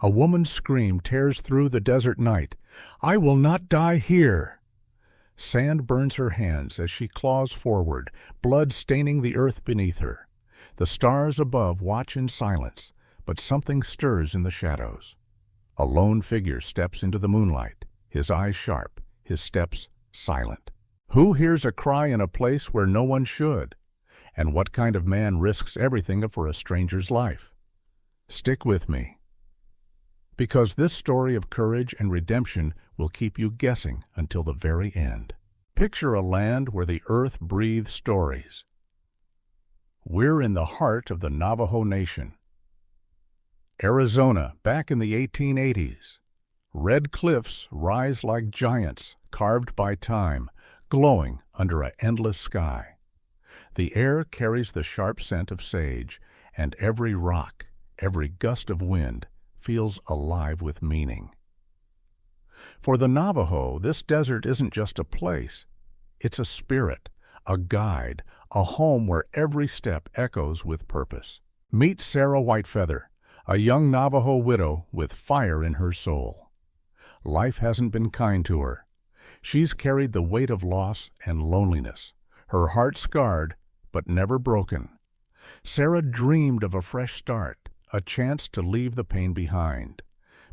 A woman's scream tears through the desert night. "I will not die here!" Sand burns her hands as she claws forward, blood staining the earth beneath her. The stars above watch in silence, but something stirs in the shadows. A lone figure steps into the moonlight, his eyes sharp, his steps silent. Who hears a cry in a place where no one should? And what kind of man risks everything for a stranger's life? Stick with me, because this story of courage and redemption will keep you guessing until the very end. Picture a land where the earth breathes stories. We're in the heart of the Navajo Nation. Arizona, back in the 1880s. Red cliffs rise like giants, carved by time, glowing under an endless sky. The air carries the sharp scent of sage, and every rock, every gust of wind, feels alive with meaning. For the Navajo, this desert isn't just a place. It's a spirit, a guide, a home where every step echoes with purpose. Meet Sara Whitefeather, a young Navajo widow with fire in her soul. Life hasn't been kind to her. She's carried the weight of loss and loneliness, her heart scarred but never broken. Sara dreamed of a fresh start, a chance to leave the pain behind.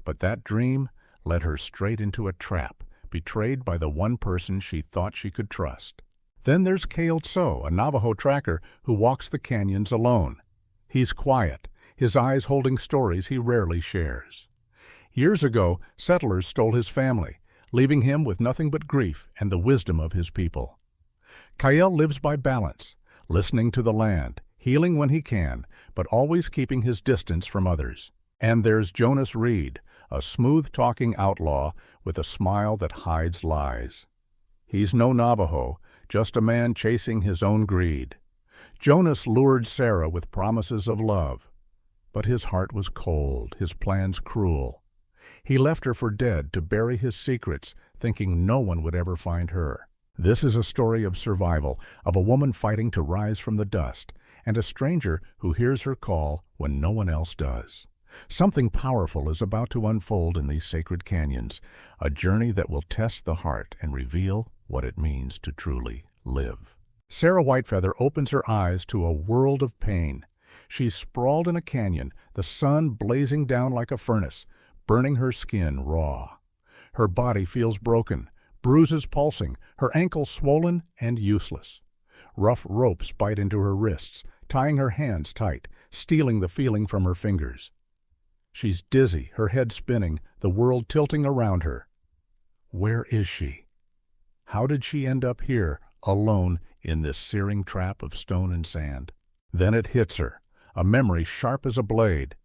But that dream led her straight into a trap, betrayed by the one person she thought she could trust. Then there's Kael Tso, a Navajo tracker who walks the canyons alone. He's quiet, his eyes holding stories he rarely shares. Years ago, settlers stole his family, leaving him with nothing but grief and the wisdom of his people. Kael lives by balance, listening to the land, healing when he can, but always keeping his distance from others. And there's Jonas, a smooth-talking outlaw with a smile that hides lies. He's no Navajo, just a man chasing his own greed. Jonas lured Sara with promises of love, but his heart was cold, his plans cruel. He left her for dead to bury his secrets, thinking no one would ever find her. This is a story of survival, of a woman fighting to rise from the dust, and a stranger who hears her call when no one else does. Something powerful is about to unfold in these sacred canyons, a journey that will test the heart and reveal what it means to truly live. Sara Whitefeather opens her eyes to a world of pain. She's sprawled in a canyon, the sun blazing down like a furnace, burning her skin raw. Her body feels broken, bruises pulsing, her ankles swollen and useless. Rough ropes bite into her wrists, tying her hands tight, stealing the feeling from her fingers. She's dizzy, her head spinning, the world tilting around her. Where is she? How did she end up here, alone, in this searing trap of stone and sand? Then it hits her, a memory sharp as a blade.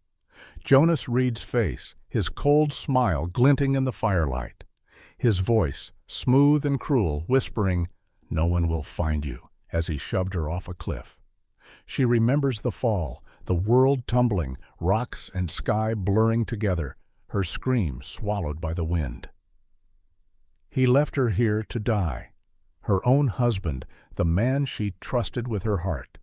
Jonas Reed's face, his cold smile glinting in the firelight. His voice, smooth and cruel, whispering, "No one will find you," as he shoved her off a cliff. She remembers the fall, the world tumbling, rocks and sky blurring together, her scream swallowed by the wind. He left her here to die. Her own husband, the man she trusted with her heart.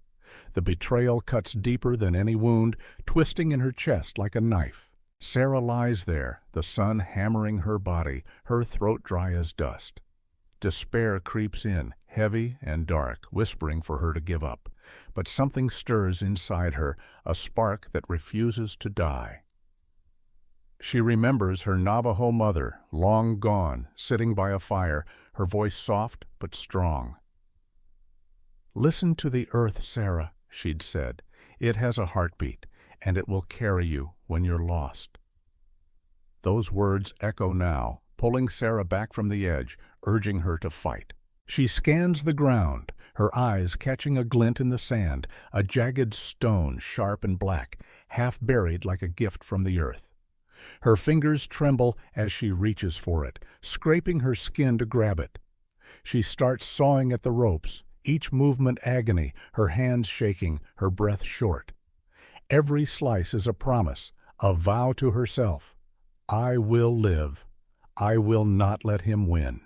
The betrayal cuts deeper than any wound, twisting in her chest like a knife. Sara lies there, the sun hammering her body, her throat dry as dust. Despair creeps in, heavy and dark, whispering for her to give up. But something stirs inside her, a spark that refuses to die. She remembers her Navajo mother, long gone, sitting by a fire, her voice soft but strong. "Listen to the earth, Sara," she'd said. "It has a heartbeat, and it will carry you when you're lost." Those words echo now, pulling Sara back from the edge, urging her to fight. She scans the ground, her eyes catching a glint in the sand, a jagged stone, sharp and black, half buried like a gift from the earth. Her fingers tremble as she reaches for it, scraping her skin to grab it. She starts sawing at the ropes, each movement agony, her hands shaking, her breath short. Every slice is a promise, a vow to herself. I will live. I will not let him win.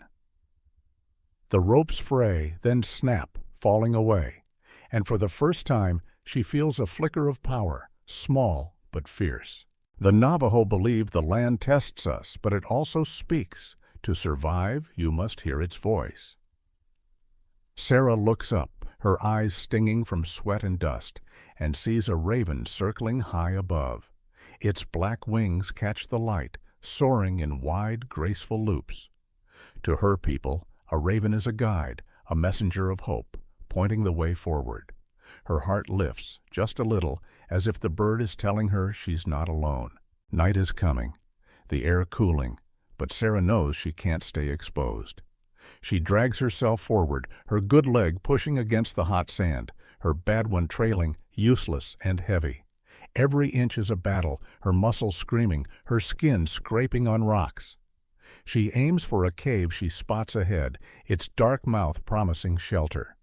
The ropes fray, then snap, falling away, and for the first time she feels a flicker of power, small but fierce. The Navajo believe the land tests us, but it also speaks. To survive, you must hear its voice. Sara looks up, her eyes stinging from sweat and dust, and sees a raven circling high above. Its black wings catch the light, soaring in wide, graceful loops. To her people, a raven is a guide, a messenger of hope, pointing the way forward. Her heart lifts, just a little, as if the bird is telling her she's not alone. Night is coming, the air cooling, but Sara knows she can't stay exposed. She drags herself forward, her good leg pushing against the hot sand, her bad one trailing, useless and heavy. Every inch is a battle, her muscles screaming, her skin scraping on rocks. She aims for a cave she spots ahead, its dark mouth promising shelter.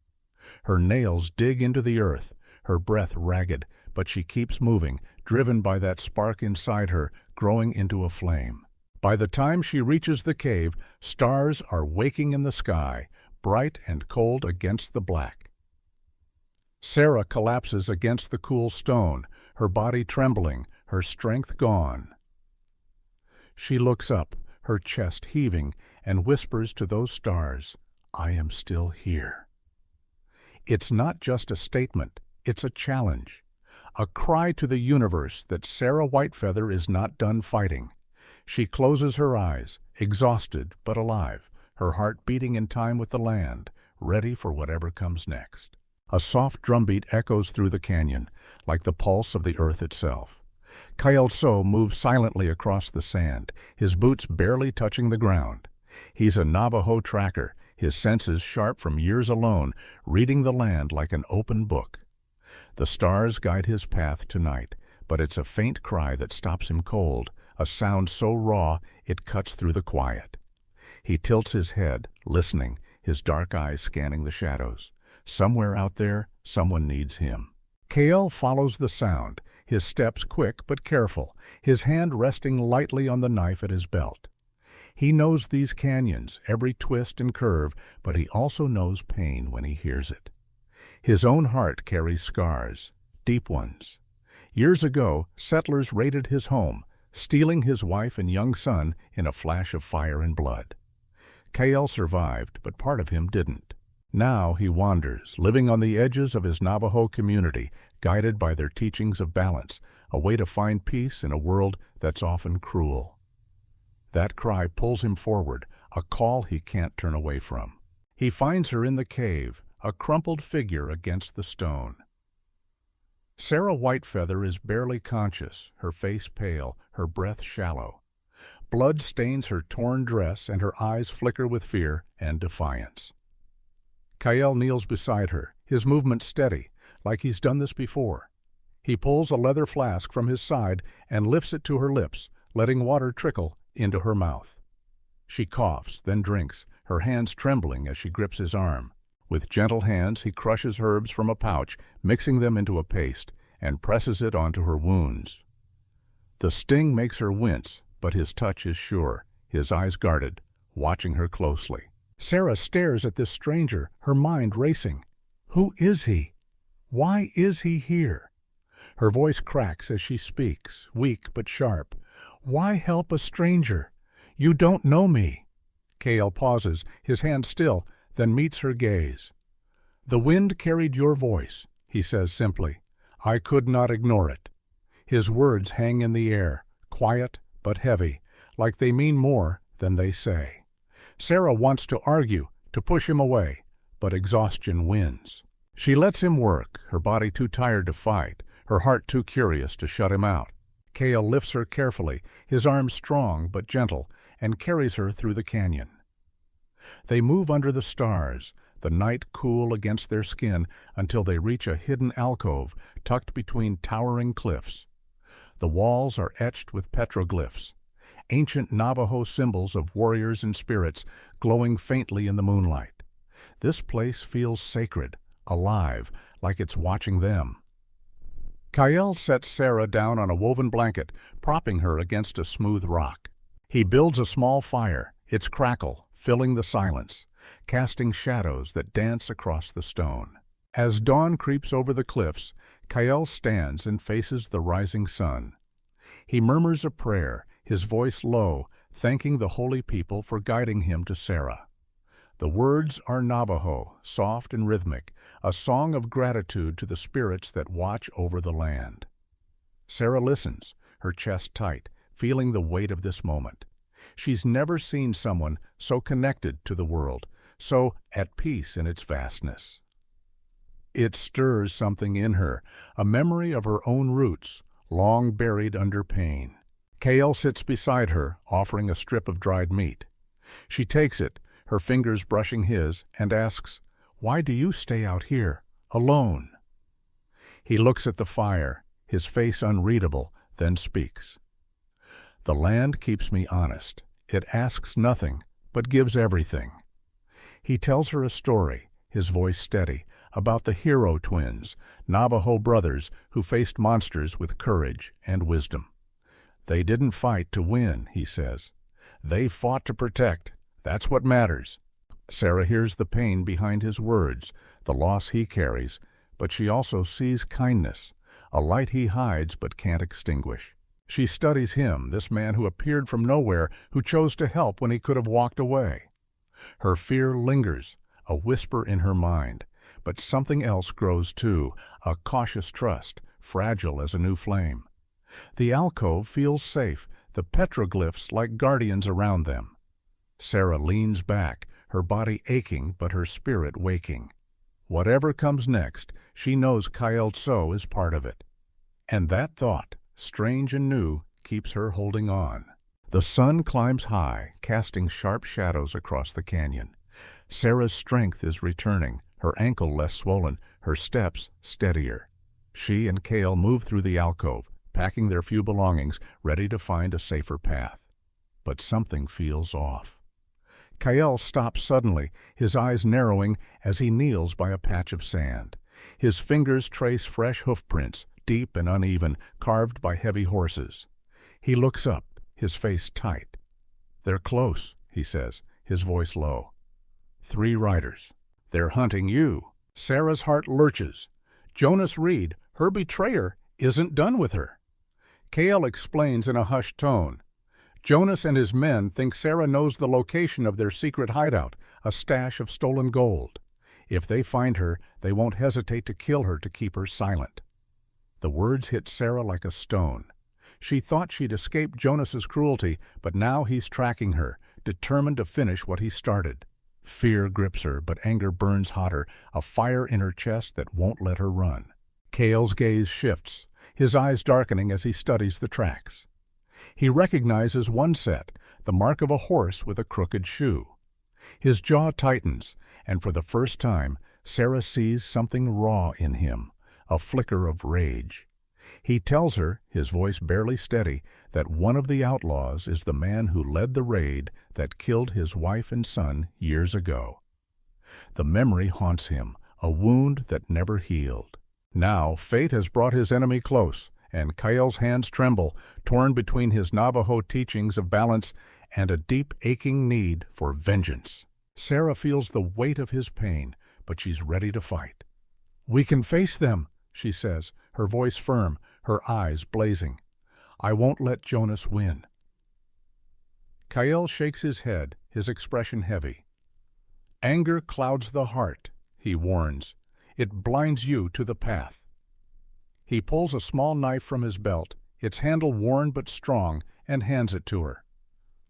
Her nails dig into the earth, her breath ragged, but she keeps moving, driven by that spark inside her, growing into a flame. By the time she reaches the cave, stars are waking in the sky, bright and cold against the black. Sara collapses against the cool stone, her body trembling, her strength gone. She looks up, her chest heaving, and whispers to those stars, "I am still here." It's not just a statement, it's a challenge, a cry to the universe that Sara Whitefeather is not done fighting. She closes her eyes, exhausted but alive, her heart beating in time with the land, ready for whatever comes next. A soft drumbeat echoes through the canyon, like the pulse of the earth itself. Kael Tso moves silently across the sand, his boots barely touching the ground. He's a Navajo tracker, his senses sharp from years alone, reading the land like an open book. The stars guide his path tonight, but it's a faint cry that stops him cold, a sound so raw it cuts through the quiet. He tilts his head, listening, his dark eyes scanning the shadows. Somewhere out there, someone needs him. Kael follows the sound, his steps quick but careful, his hand resting lightly on the knife at his belt. He knows these canyons, every twist and curve, but he also knows pain when he hears it. His own heart carries scars, deep ones. Years ago, settlers raided his home, stealing his wife and young son in a flash of fire and blood. Kael survived, but part of him didn't. Now he wanders, living on the edges of his Navajo community, guided by their teachings of balance, a way to find peace in a world that's often cruel. That cry pulls him forward, a call he can't turn away from. He finds her in the cave, a crumpled figure against the stone. Sara Whitefeather is barely conscious, her face pale, her breath shallow. Blood stains her torn dress and her eyes flicker with fear and defiance. Kael kneels beside her, his movement steady, like he's done this before. He pulls a leather flask from his side and lifts it to her lips, letting water trickle into her mouth. She coughs, then drinks, her hands trembling as she grips his arm. With gentle hands, he crushes herbs from a pouch, mixing them into a paste, and presses it onto her wounds. The sting makes her wince, but his touch is sure, his eyes guarded, watching her closely. Sara stares at this stranger, her mind racing. Who is he? Why is he here? Her voice cracks as she speaks, weak but sharp. Why help a stranger? You don't know me. Kael pauses, his hand still, then meets her gaze. The wind carried your voice, he says simply. I could not ignore it. His words hang in the air, quiet but heavy, like they mean more than they say. Sara wants to argue, to push him away, but exhaustion wins. She lets him work, her body too tired to fight, her heart too curious to shut him out. Kael lifts her carefully, his arms strong but gentle, and carries her through the canyon. They move under the stars, the night cool against their skin until they reach a hidden alcove tucked between towering cliffs. The walls are etched with petroglyphs, ancient Navajo symbols of warriors and spirits glowing faintly in the moonlight. This place feels sacred, alive, like it's watching them. Kael sets Sara down on a woven blanket, propping her against a smooth rock. He builds a small fire, its crackle filling the silence, casting shadows that dance across the stone. As dawn creeps over the cliffs, Kael stands and faces the rising sun. He murmurs a prayer, his voice low, thanking the holy people for guiding him to Sara. The words are Navajo, soft and rhythmic, a song of gratitude to the spirits that watch over the land. Sara listens, her chest tight, feeling the weight of this moment. She's never seen someone so connected to the world, so at peace in its vastness. It stirs something in her, a memory of her own roots, long buried under pain. Kael sits beside her, offering a strip of dried meat. She takes it, her fingers brushing his, and asks, "Why do you stay out here, alone?" He looks at the fire, his face unreadable, then speaks. "The land keeps me honest. It asks nothing, but gives everything." He tells her a story, his voice steady, about the hero twins, Navajo brothers who faced monsters with courage and wisdom. "They didn't fight to win," he says. "They fought to protect. That's what matters." Sara hears the pain behind his words, the loss he carries, but she also sees kindness, a light he hides but can't extinguish. She studies him, this man who appeared from nowhere, who chose to help when he could have walked away. Her fear lingers, a whisper in her mind, but something else grows too, a cautious trust, fragile as a new flame. The alcove feels safe, the petroglyphs like guardians around them. Sara leans back, her body aching but her spirit waking. Whatever comes next, she knows Kael Tso is part of it. And that thought, strange and new, keeps her holding on. The sun climbs high, casting sharp shadows across the canyon. Sara's strength is returning, her ankle less swollen, her steps steadier. She and Kael move through the alcove, packing their few belongings, ready to find a safer path. But something feels off. Kael stops suddenly, his eyes narrowing as he kneels by a patch of sand. His fingers trace fresh hoofprints, deep and uneven, carved by heavy horses. He looks up, his face tight. "They're close," he says, his voice low. "3 riders. They're hunting you." Sara's heart lurches. Jonas Reed, her betrayer, isn't done with her. Kael explains in a hushed tone. Jonas and his men think Sara knows the location of their secret hideout, a stash of stolen gold. If they find her, they won't hesitate to kill her to keep her silent. The words hit Sara like a stone. She thought she'd escaped Jonas's cruelty, but now he's tracking her, determined to finish what he started. Fear grips her, but anger burns hotter, a fire in her chest that won't let her run. Kael's gaze shifts, his eyes darkening as he studies the tracks. He recognizes one set, the mark of a horse with a crooked shoe. His jaw tightens, and for the first time, Sara sees something raw in him, a flicker of rage. He tells her, his voice barely steady, that one of the outlaws is the man who led the raid that killed his wife and son years ago. The memory haunts him, a wound that never healed. Now fate has brought his enemy close, and Kael's hands tremble, torn between his Navajo teachings of balance and a deep aching need for vengeance. Sara feels the weight of his pain, but she's ready to fight. "We can face them," she says, her voice firm, her eyes blazing. "I won't let Jonas win." Kael shakes his head, his expression heavy. "Anger clouds the heart," he warns. "It blinds you to the path." He pulls a small knife from his belt, its handle worn but strong, and hands it to her.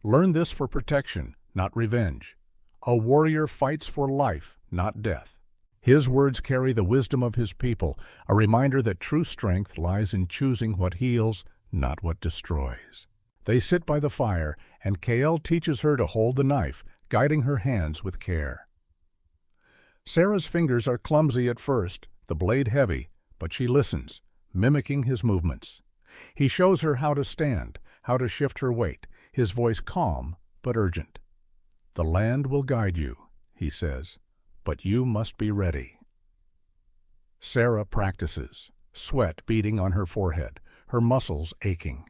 "Learn this for protection, not revenge. A warrior fights for life, not death." His words carry the wisdom of his people, a reminder that true strength lies in choosing what heals, not what destroys. They sit by the fire, and Kael teaches her to hold the knife, guiding her hands with care. Sara's fingers are clumsy at first, the blade heavy, but she listens, mimicking his movements. He shows her how to stand, how to shift her weight, his voice calm but urgent. "The land will guide you," he says, "but you must be ready." Sara practices, sweat beading on her forehead, her muscles aching.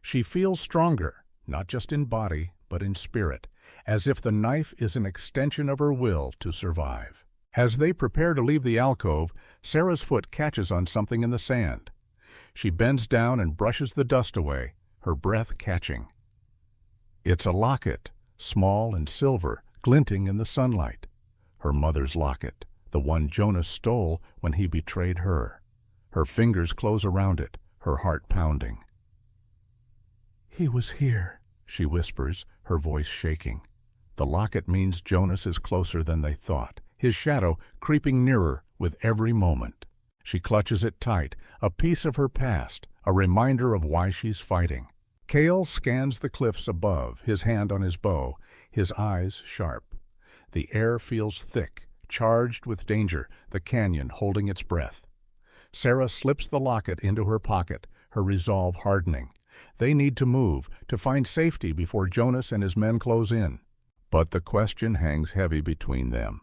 She feels stronger, not just in body, but in spirit, as if the knife is an extension of her will to survive. As they prepare to leave the alcove, Sara's foot catches on something in the sand. She bends down and brushes the dust away, her breath catching. It's a locket, small and silver, glinting in the sunlight. Her mother's locket, the one Jonas stole when he betrayed her. Her fingers close around it, her heart pounding. "He was here," she whispers, her voice shaking. The locket means Jonas is closer than they thought, his shadow creeping nearer with every moment. She clutches it tight, a piece of her past, a reminder of why she's fighting. Kael scans the cliffs above, his hand on his bow, his eyes sharp. The air feels thick, charged with danger, the canyon holding its breath. Sara slips the locket into her pocket, her resolve hardening. They need to move, to find safety before Jonas and his men close in. But the question hangs heavy between them.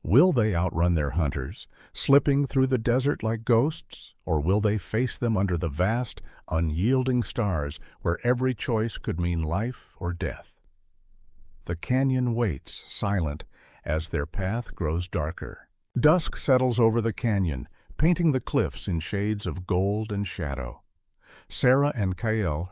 Will they outrun their hunters, slipping through the desert like ghosts, or will they face them under the vast, unyielding stars where every choice could mean life or death? The canyon waits, silent, as their path grows darker. Dusk settles over the canyon, painting the cliffs in shades of gold and shadow. Sara and Kael